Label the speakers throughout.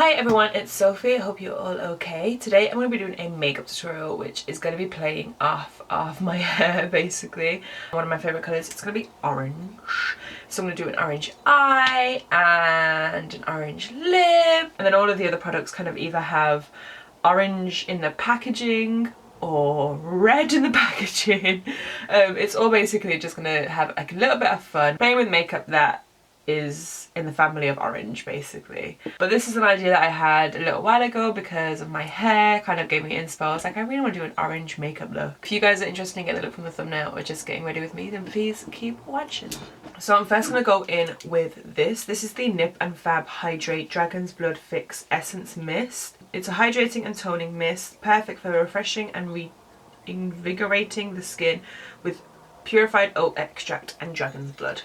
Speaker 1: Hi everyone, it's Sophie. I hope you're all okay. Today I'm going to be doing a makeup tutorial which is going to be playing off of my hair basically. One of my favourite colours, it's going to be orange. So I'm going to do an orange eye and an orange lip. And then all of the other products kind of either have orange in the packaging or red in the packaging. It's all basically just going to have like a little bit of fun playing with makeup that is in the family of orange basically. But this is an idea that I had a little while ago because of my hair, kind of gave me inspo. I was like, I really want to do an orange makeup look. If you guys are interested in getting the look from the thumbnail or just getting ready with me, then please keep watching. So I'm first going to go in with this. This is the Nip and Fab Hydrate Dragon's Blood Fix Essence Mist. It's a hydrating and toning mist, perfect for refreshing and reinvigorating the skin with purified oat extract and dragon's blood.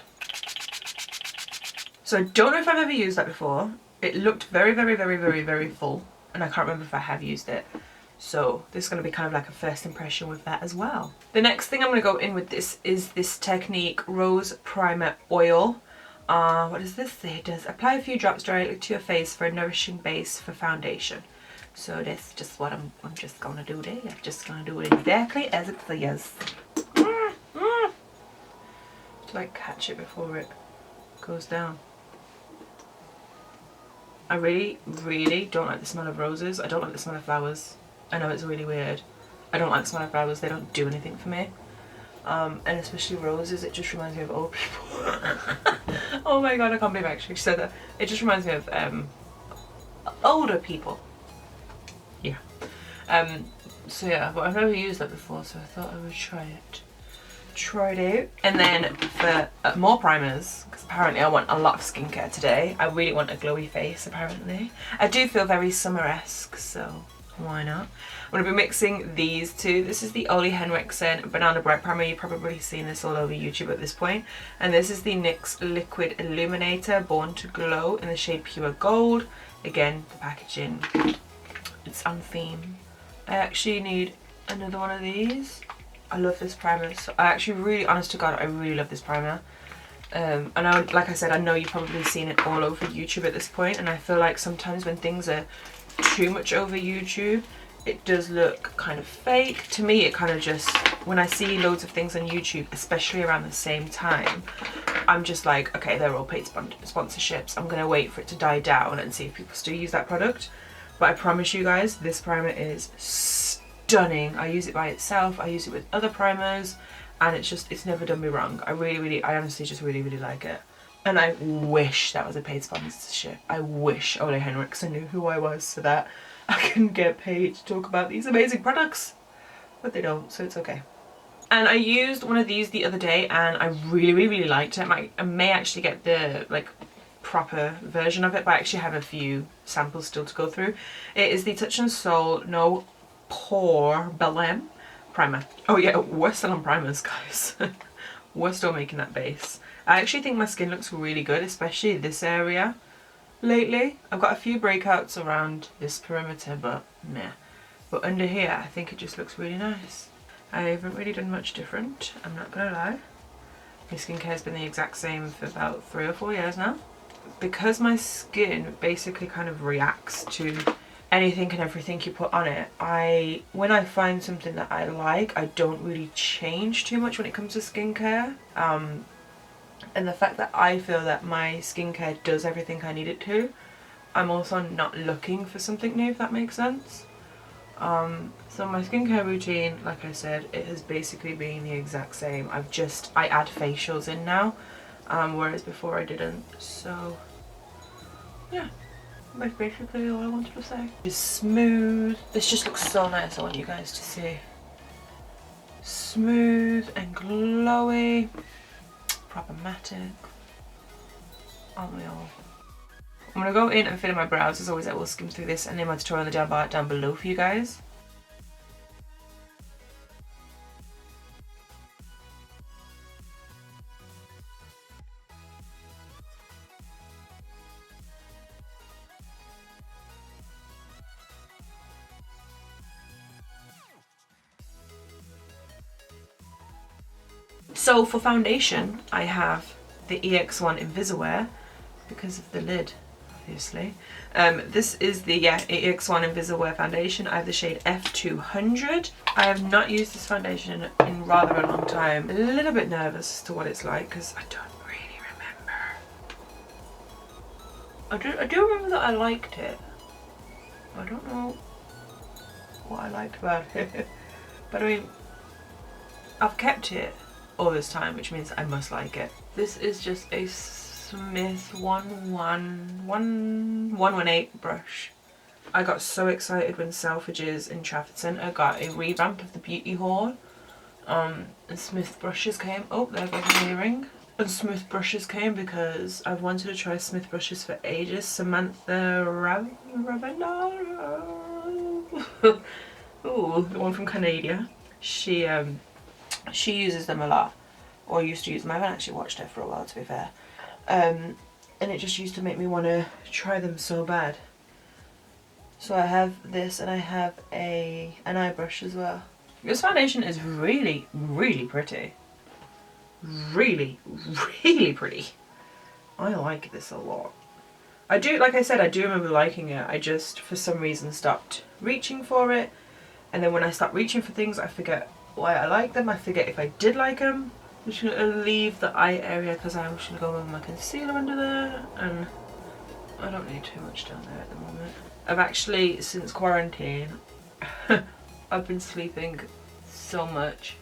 Speaker 1: So I don't know if I've ever used that before. It looked very full and I can't remember if I have used it. So this is going to be kind of like a first impression with that as well. The next thing I'm going to go in with this is this Technique Rose Primer Oil. What does this say? It does apply a few drops directly to your face for a nourishing base for foundation. So that's just what I'm just going to do there. I'm just going to do it exactly as it says. To like catch it before it goes down. I really don't like the smell of roses. I don't like the smell of flowers. I know it's really weird. I don't like the smell of flowers. They don't do anything for me. And especially roses, it just reminds me of old people. Oh my god, I can't believe I actually said that. It just reminds me of older people. Yeah. So yeah, but I've never used that before, so I thought I would try it. Try it out. And then for more primers, because apparently I want a lot of skincare today. I really want a glowy face apparently. I do feel very summer-esque, so why not? I'm going to be mixing these two. This is the Ole Henriksen Banana Bright Primer. You've probably seen this all over YouTube at this point. And this is the NYX Liquid Illuminator Born to Glow in the shade Pure Gold. Again, the packaging, it's on theme. I actually need another one of these. I love this primer. So I actually really, honest to God, I really love this primer. And like I said, I know you've probably seen it all over YouTube at this point, and I feel like sometimes when things are too much over YouTube, it does look kind of fake. To me, it kind of just, when I see loads of things on YouTube, especially around the same time, I'm just like, okay, they're all paid sponsorships. I'm going to wait for it to die down and see if people still use that product. But I promise you guys, this primer is stunning. I use it by itself, I use it with other primers, and it's never done me wrong. I honestly just really like it. And I wish that was a paid sponsorship. I wish Ole Henriksen knew who I was so that I can get paid to talk about these amazing products. But they don't, so it's okay. And I used one of these the other day and I really liked it. I may actually get the like proper version of it, but I actually have a few samples still to go through. It is the Touch and Soul No Pore Belém primer. Oh yeah, we're still on primers, guys. We're still making that base. I actually think my skin looks really good, especially this area lately. I've got a few breakouts around this perimeter, but meh. But under here, I think it just looks really nice. I haven't really done much different, I'm not gonna lie. My skincare has been the exact same for about 3 or 4 years now. Because my skin basically kind of reacts to anything and everything you put on it, when I find something that I like, I don't really change too much when it comes to skincare. And the fact that I feel that my skincare does everything I need it to, I'm also not looking for something new, if that makes sense. So my skincare routine, like I said, it has basically been the exact same. I add facials in now, whereas before I didn't. So yeah, that's basically all I wanted to say. It's smooth. This just looks so nice. I want you guys to see. Smooth and glowy. Proper matte. Aren't we all? I'm going to go in and fill in my brows. As always, I will skim through this and then my tutorial in the down bar down below for you guys. So for foundation, I have the EX1 Invisiwear because of the lid. obviously. This is the EX1 Invisible Wear Foundation. I have the shade F200. I have not used this foundation in rather a long time. A little bit nervous as to what it's like because I don't really remember. I do remember that I liked it. I don't know what I liked about it. But I mean, I've kept it all this time, which means I must like it. This is just a Smith 118 brush. I got so excited when Selfridges in Trafford Centre got a revamp of the beauty hall. And Smith brushes came. Oh, there goes an earring. And Smith brushes came because I've wanted to try Smith brushes for ages. Samantha Ravenna. Ooh, the one from Canada. She uses them a lot, or used to use them. I haven't actually watched her for a while, to be fair. And it just used to make me want to try them so bad. So I have this, and I have an eye brush as well. This foundation is really, really pretty. Really, really pretty. I like this a lot. I do, like I said, I do remember liking it. I just, for some reason, stopped reaching for it. And then when I stop reaching for things, I forget why I like them. I forget if I did like them. I'm just going to leave the eye area because I'm just going to go with my concealer under there. And I don't need too much down there at the moment. I've actually, since quarantine, I've been sleeping so much.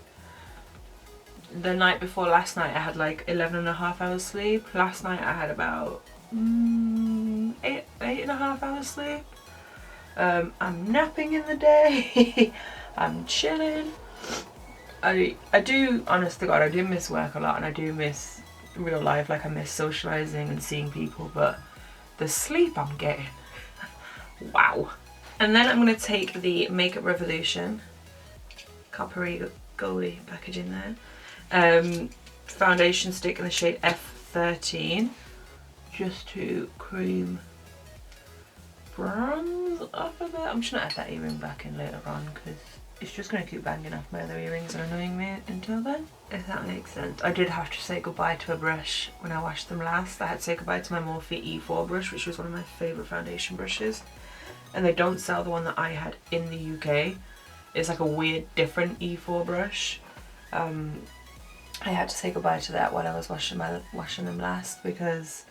Speaker 1: The night before last night I had like 11.5 hours sleep. Last night I had about 8.5 hours sleep. I'm napping in the day. I'm chilling. I do, honest to God, I do miss work a lot, and I do miss real life. Like, I miss socialising and seeing people, but the sleep I'm getting, wow. And then I'm going to take the Makeup Revolution coppery goldy packaging there, foundation stick in the shade F13, just to cream bronze off a bit. I'm just going to add that earring back in later on because it's just going to keep banging off my other earrings and annoying me until then, if that makes sense. I did have to say goodbye to a brush when I washed them last. I had to say goodbye to my Morphe E4 brush, which was one of my favourite foundation brushes, and they don't sell the one that I had in the UK. It's like a weird different E4 brush. I had to say goodbye to that while I was washing them last because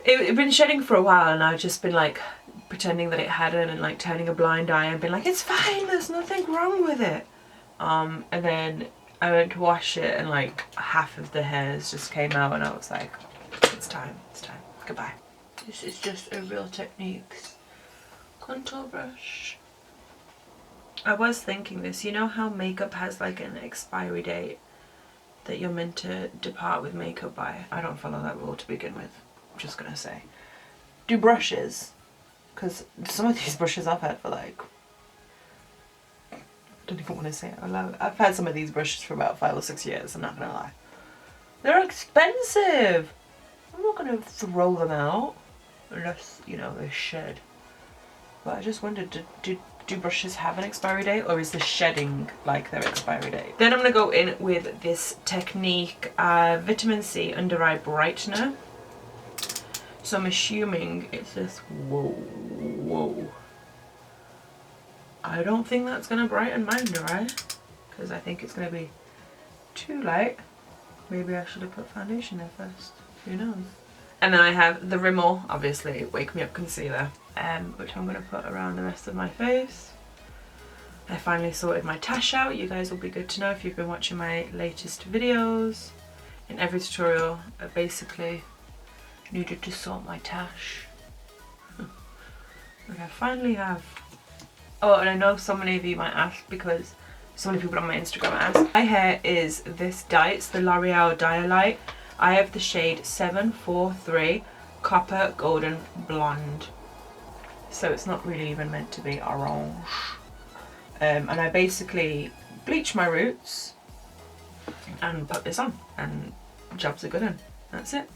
Speaker 1: it'd been shedding for a while, and I've just been like pretending that it hadn't and like turning a blind eye and being like, it's fine, there's nothing wrong with it. And then I went to wash it and like half of the hairs just came out, and I was like, it's time, goodbye. This is just a Real Techniques contour brush. I was thinking this, you know how makeup has like an expiry date that you're meant to depart with makeup by? I don't follow that rule to begin with, I'm just gonna say. Do brushes, because some of these brushes I've had for like, I don't even want to say it out loud. I've had some of these brushes for about 5 or 6 years, I'm not gonna lie. They're expensive! I'm not gonna throw them out, unless, you know, they shed. But I just wondered, do brushes have an expiry date, or is the shedding like their expiry date? Then I'm going to go in with this Technique Vitamin C Under Eye Brightener. So I'm assuming it's this, whoa. I don't think that's going to brighten my under eye, because I think it's going to be too light. Maybe I should have put foundation there first, who knows. And then I have the Rimmel, obviously, Wake Me Up Concealer, which I'm going to put around the rest of my face. I finally sorted my tash out. You guys will be good to know if you've been watching my latest videos. In every tutorial, I basically needed to sort my tash. Like I finally have. Oh, and I know so many of you might ask, because so many people on my Instagram ask. My hair is this dye, it's the L'Oreal Dialight. I have the shade 743 Copper Golden Blonde. So it's not really even meant to be orange. And I basically bleach my roots and put this on, and jobs are good on. That's it.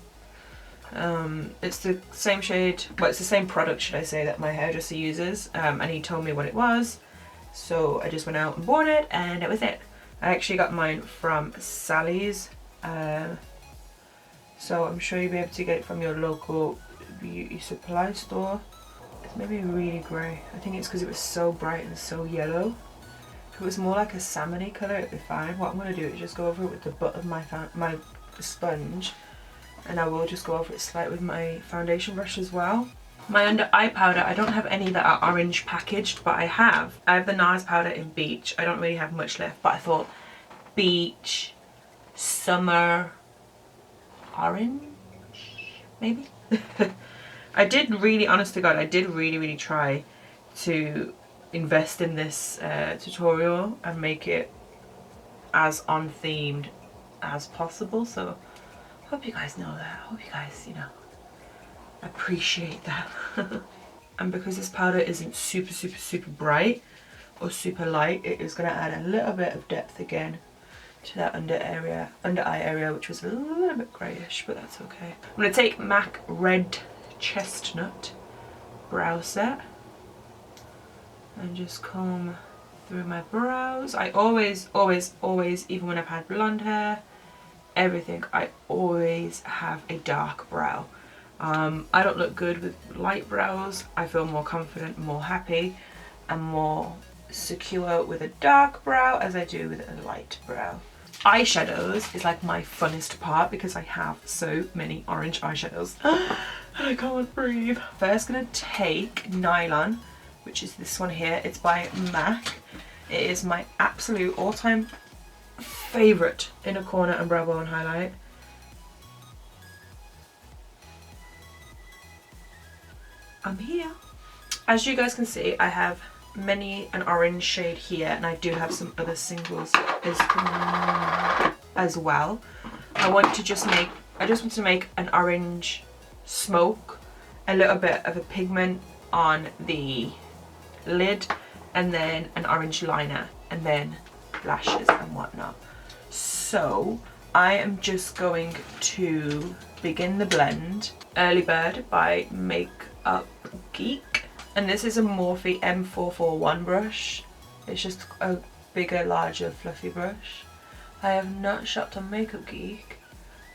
Speaker 1: It's the same shade, well, it's the same product, should I say, that my hairdresser uses, and he told me what it was, so I just went out and bought it, and it was it. I actually got mine from Sally's, so I'm sure you'll be able to get it from your local beauty supply store. It's maybe really grey. I think it's because it was so bright and so yellow. If it was more like a salmony colour, it'd be fine. What I'm going to do is just go over it with the butt of my sponge, and I will just go over it slightly with my foundation brush as well. My under eye powder, I don't have any that are orange packaged, but I have the NARS powder in Beach. I don't really have much left, but I thought Beach, Summer, Orange, maybe? I did really, honest to God, I did really try to invest in this tutorial and make it as on-themed as possible, so I hope you guys know that. I hope you guys, you know, appreciate that. And because this powder isn't super bright or super light, it is going to add a little bit of depth again to that under eye area, which was a little bit greyish, but that's okay. I'm going to take MAC Red Chestnut brow set and just comb through my brows. I always, even when I've had blonde hair, everything, I always have a dark brow. I don't look good with light brows. I feel more confident, more happy, and more secure with a dark brow as I do with a light brow. Eyeshadows is like my funnest part because I have so many orange eyeshadows and I can't breathe. First gonna take Nylon, which is this one here. It's by MAC. It is my absolute all-time favourite inner corner and brow bone highlight. I'm here. As you guys can see, I have many an orange shade here, and I do have some other singles as well. I just want to make an orange smoke, a little bit of a pigment on the lid, and then an orange liner, and then lashes and whatnot. So I am just going to begin the blend. Early Bird by Makeup Geek, and this is a Morphe M441 brush. It's just a bigger, larger, fluffy brush. I have not shopped on Makeup Geek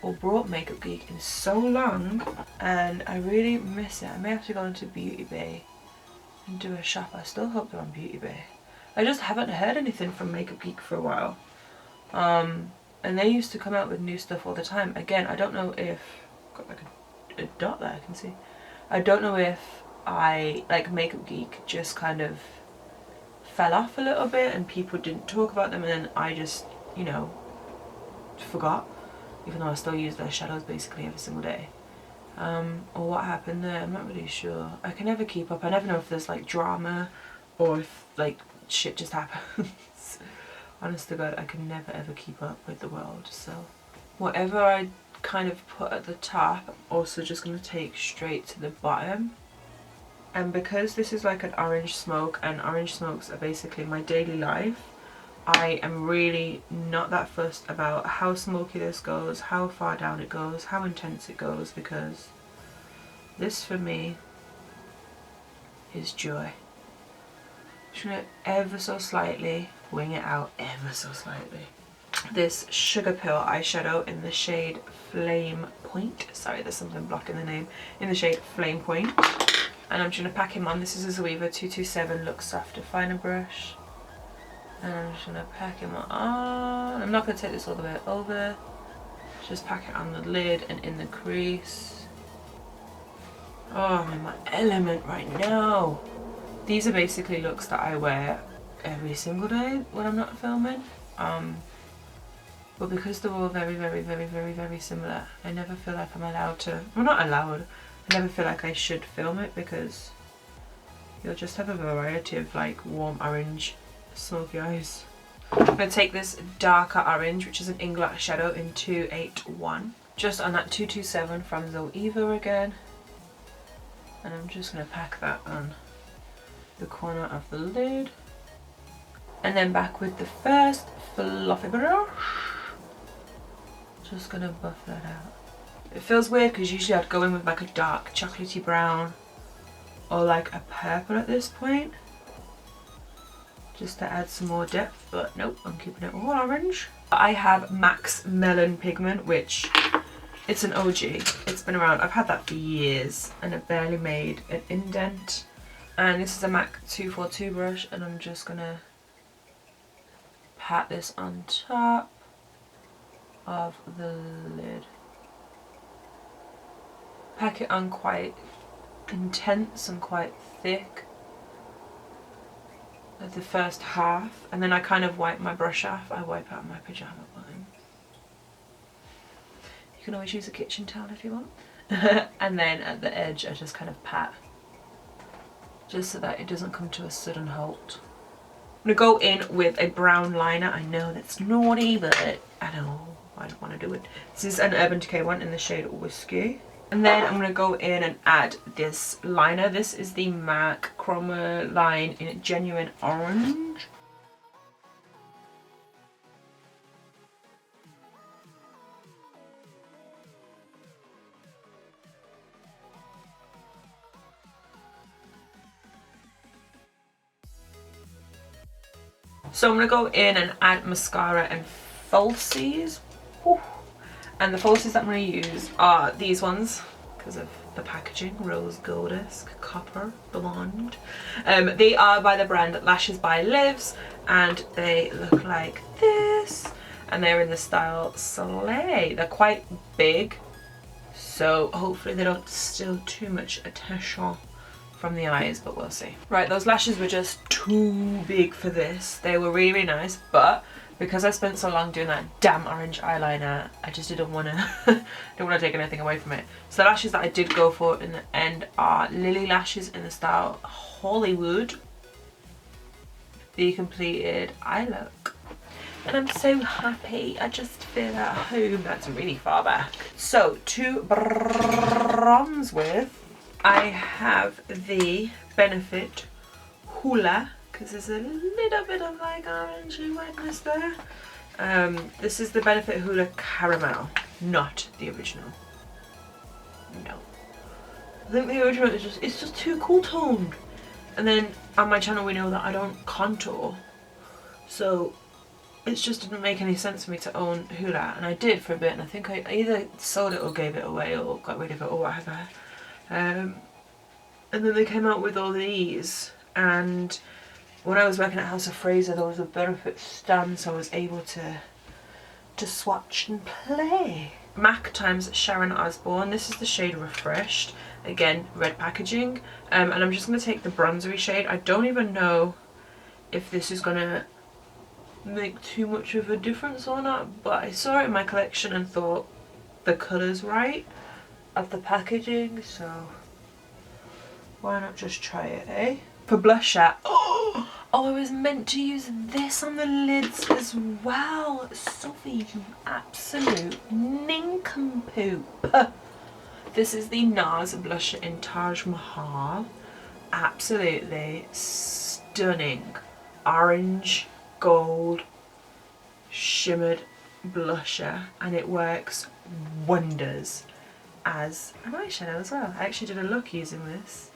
Speaker 1: or brought Makeup Geek in so long, and I really miss it. I may have to go into Beauty Bay and do a shop. I still hope they're on Beauty Bay. I just haven't heard anything from Makeup Geek for a while. And they used to come out with new stuff all the time. Again, I don't know if, got like a dot there I can see. I don't know if like Makeup Geek just kind of fell off a little bit and people didn't talk about them, and then I just, you know, forgot, even though I still use their shadows basically every single day. Or what happened there, I'm not really sure. I can never keep up. I never know if there's like drama or if like shit just happens. Honest to God, I can never ever keep up with the world, so whatever I kind of put at the top, I'm also just going to take straight to the bottom. And because this is like an orange smoke, and orange smokes are basically my daily life, I am really not that fussed about how smoky this goes, how far down it goes, how intense it goes, because this for me is joy. Just gonna ever so slightly wing it out, ever so slightly. This Sugar Pill eyeshadow in the shade Flame Point. Sorry, there's something blocking the name. In the shade Flame Point. And I'm just going to pack him on. This is a Zoeva 227 Look Soft Definer brush. And I'm just going to pack him on. I'm not going to take this all the way over. Just pack it on the lid and in the crease. Oh, I'm in my element right now. These are basically looks that I wear every single day when I'm not filming. But because they're all very similar, I never feel like I'm allowed to, well, not allowed, I never feel like I should film it, because you'll just have a variety of like warm orange smoky eyes. I'm going to take this darker orange, which is an Inglot shadow in 281, just on that 227 from Zoeva again, and I'm just going to pack that on the corner of the lid, and then back with the first fluffy brush. Just gonna buff that out. It feels weird because usually I'd go in with like a dark chocolatey brown or like a purple at this point, just to add some more depth, but nope, I'm keeping it all orange. I have MAC's Melon pigment, which It's an OG. It's been around. I've had that for years and it barely made an indent. And this is a MAC 242 brush, and I'm just gonna pat this on top of the lid. Pack it on quite intense and quite thick at the first half, and then I kind of wipe my brush off. I wipe out my pyjama bottoms. You can always use a kitchen towel if you want. And then at the edge I just kind of pat, just so that it doesn't come to a sudden halt. I'm going to go in with a brown liner. I know that's naughty, but I don't want to do it. This is an Urban Decay one in the shade Whiskey. And then I'm going to go in and add this liner. This is the MAC Chroma line in Genuine Orange. So I'm going to go in and add mascara and falsies. Whew. And the falsies that I'm going to use are these ones, because of the packaging, Rose Gold-esque, Copper Blonde. They are by the brand Lashes by Lives, and they look like this. And they're in the style Soleil. They're quite big, so hopefully they don't steal too much attention from the eyes, but we'll see. Right, those lashes were just too big for this. They were really, really nice, but because I spent so long doing that damn orange eyeliner, I just didn't want to take anything away from it. So the lashes that I did go for in the end are Lily lashes in the style Hollywood, the completed eye look. And I'm so happy. I just feel at home. That's really far back. So to bronze with, I have the Benefit Hoola, because there's a little bit of like orangey wetness there. This is the Benefit Hoola Caramel, not the original. No. I think the original is it's just too cool toned. And then on my channel we know that I don't contour, so it just didn't make any sense for me to own Hoola, and I did for a bit, and I think I either sold it or gave it away or got rid of it or whatever. And then they came out with all these, and when I was working at House of Fraser there was a Benefit stand, so I was able to swatch and play. MAC times Sharon Osbourne. This is the shade Refreshed. Again, red packaging. And I'm just going to take the bronzery shade. I don't even know if this is going to make too much of a difference or not, but I saw it in my collection and thought the colour's right of the packaging, so why not just try it, eh? For blusher, oh, I was meant to use this on the lids as well. Sophie, you absolute nincompoop. This is the NARS blusher in Taj Mahal. Absolutely stunning. Orange, gold, shimmered blusher, and it works wonders as an eyeshadow as well. I actually did a look using this.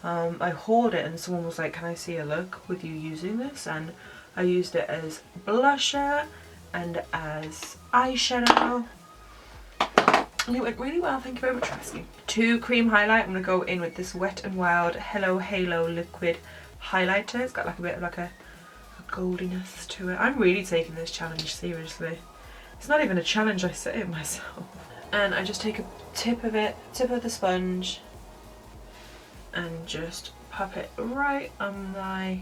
Speaker 1: I hauled it and someone was like, can I see a look with you using this? And I used it as blusher and as eyeshadow. And it went really well, thank you very much for asking. To cream highlight, I'm going to go in with this Wet n Wild Hello Halo Liquid Highlighter. It's got like a bit of like a goldiness to it. I'm really taking this challenge seriously. It's not even a challenge, I set it myself. And I just take a tip of the sponge, and just pop it right on my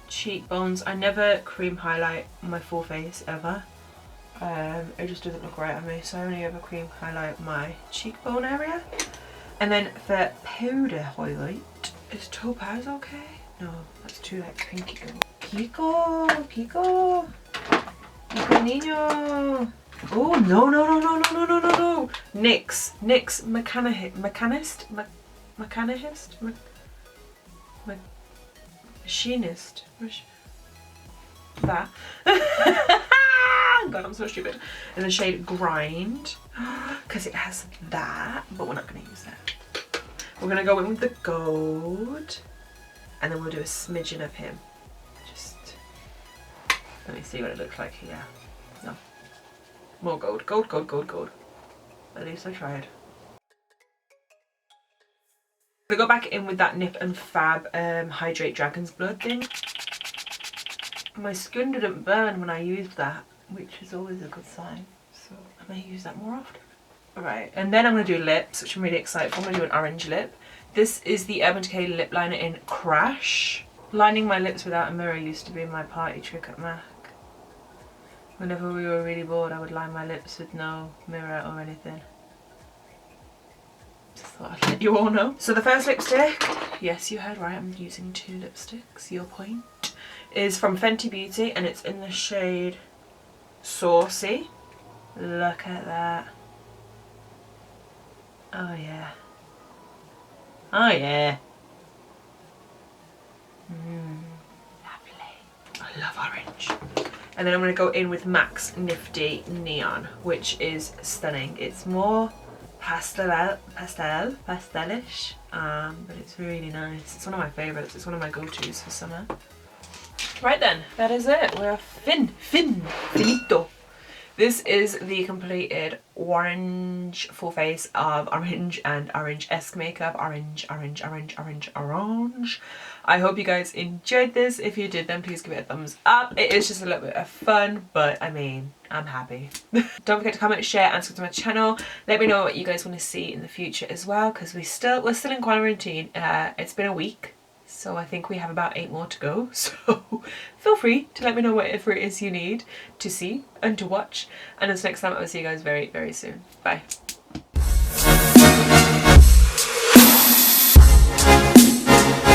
Speaker 1: cheekbones. I never cream highlight my full face ever. It just doesn't look right on me, so I only ever cream highlight my cheekbone area. And then for powder highlight, is Topaz okay? No, that's too like pinky. Pico, Pico, Pico Nino. Oh no no no no no no no no no! NYX Machinist. That. God, I'm so stupid. In the shade Grind, because it has that, but we're not going to use that. We're going to go in with the gold, and then we'll do a smidgen of him. Just let me see what it looks like here. No, more gold, gold, gold, gold, gold. At least I tried. I go back in with that Nip and Fab Hydrate Dragon's Blood thing. My skin didn't burn when I used that, which is always a good sign. So I may use that more often. Alright, and then I'm going to do lips, which I'm really excited for. I'm going to do an orange lip. This is the Urban Decay lip liner in Crash. Lining my lips without a mirror used to be my party trick at MAC. Whenever we were really bored, I would line my lips with no mirror or anything. Just thought I'd let you all know. So the first lipstick, yes you heard right, I'm using 2 lipsticks, your point, is from Fenty Beauty and it's in the shade Saucy. Look at that. Oh yeah. Oh yeah. Lovely. I love orange. And then I'm going to go in with MAC's Nifty Neon, which is stunning. It's more pastelish, but it's really nice. It's one of my favourites. It's one of my go-tos for summer. Right then, that is it. We're finito. This is the completed orange full face of orange and orange-esque makeup. Orange. I hope you guys enjoyed this. If you did, then please give it a thumbs up. It is just a little bit of fun, but I mean, I'm happy. Don't forget to comment, share and subscribe to my channel. Let me know what you guys want to see in the future as well, because we're still in quarantine. It's been a week. So I think we have about 8 more to go, so feel free to let me know whatever it is you need to see and to watch. And until next time, I will see you guys very, very soon. Bye.